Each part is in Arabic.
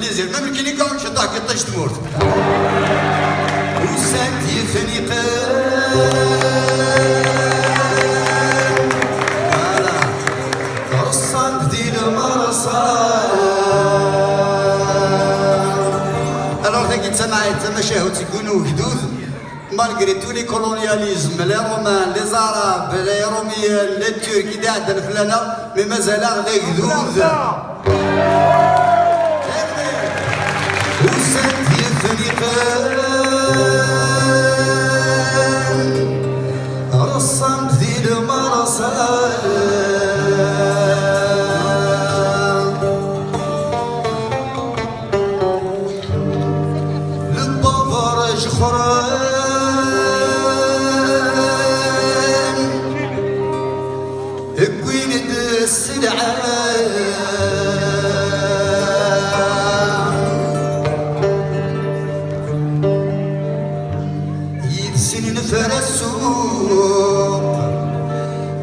بليزير ما يمكن يقعد شطاك يطيش تموت وسانتي فنيقان فوالا رصان دي المرصان الوغ تاكي تسمعي تما شاهو تيكونو هدوث مالغري تو لي كولونياليزم لي رومان لي زاراب لي روميان لي ترك كي عندنا فلانا مي مازال غير هدوث وسانتي فنيقان رصان دي المرصان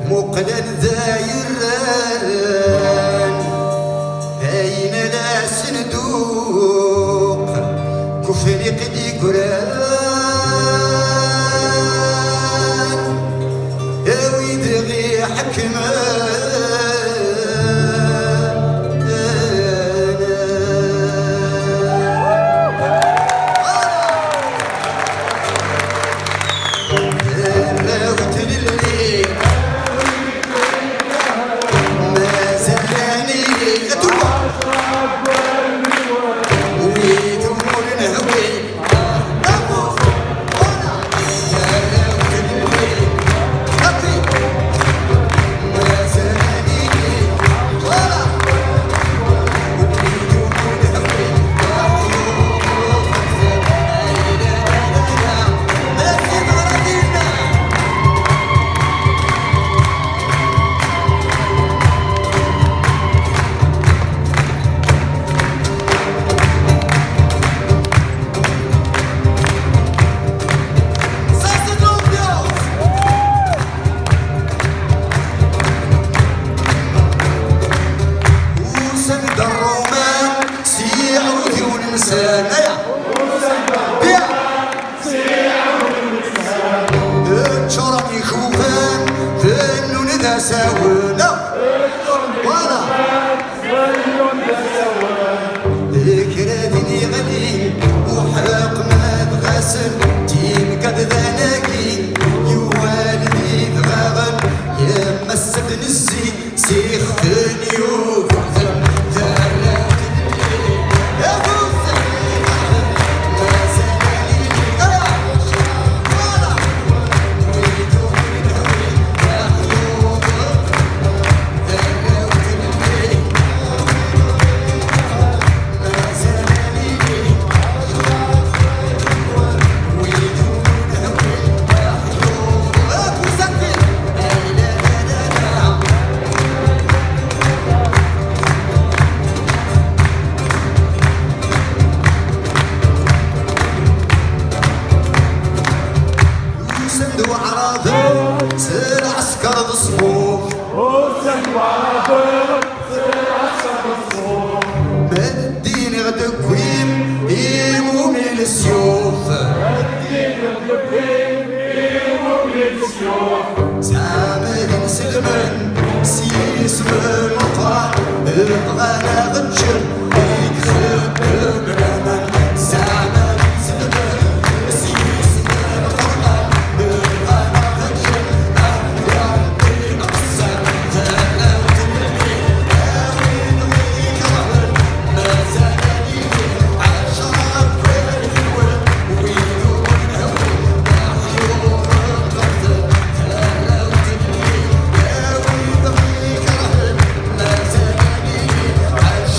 مقلن ذايران أين لا صندوق كفني قدي قران أوي دغي حكمان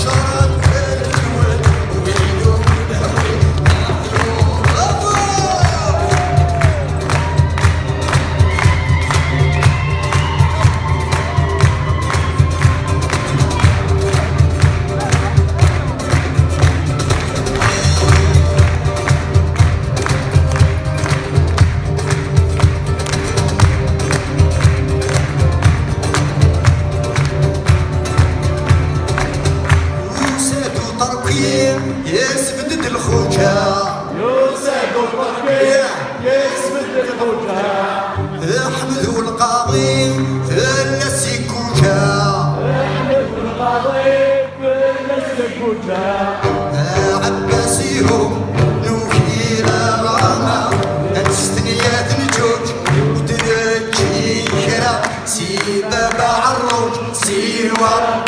Shut up. الطرقي يسبدد الخوجة يوسف الطرقي يسبدد الخوجة احمد القاضي في السكوجة احمد القاضي في السكوجة عباسيهم نوكيلا راما الستنيات نجوج ودرجي كرا سي بابا عروج سيوا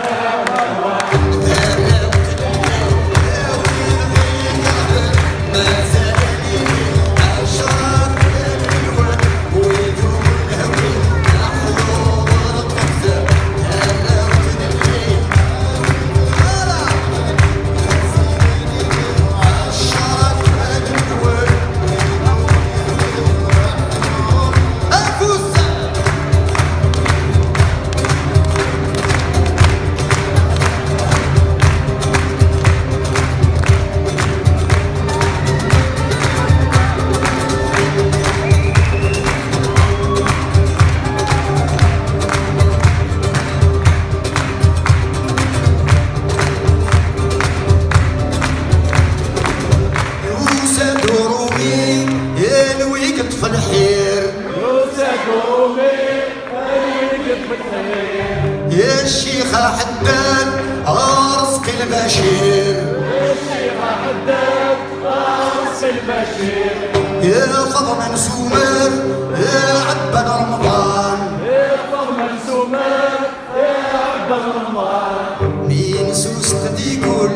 يا الشيخة حداد عرسك البشير يا الشيخة حداد عرسك البشير يا فضل سومر يا عبد رمضان يا فضل سومر يا عبد رمضان مين سوست يقول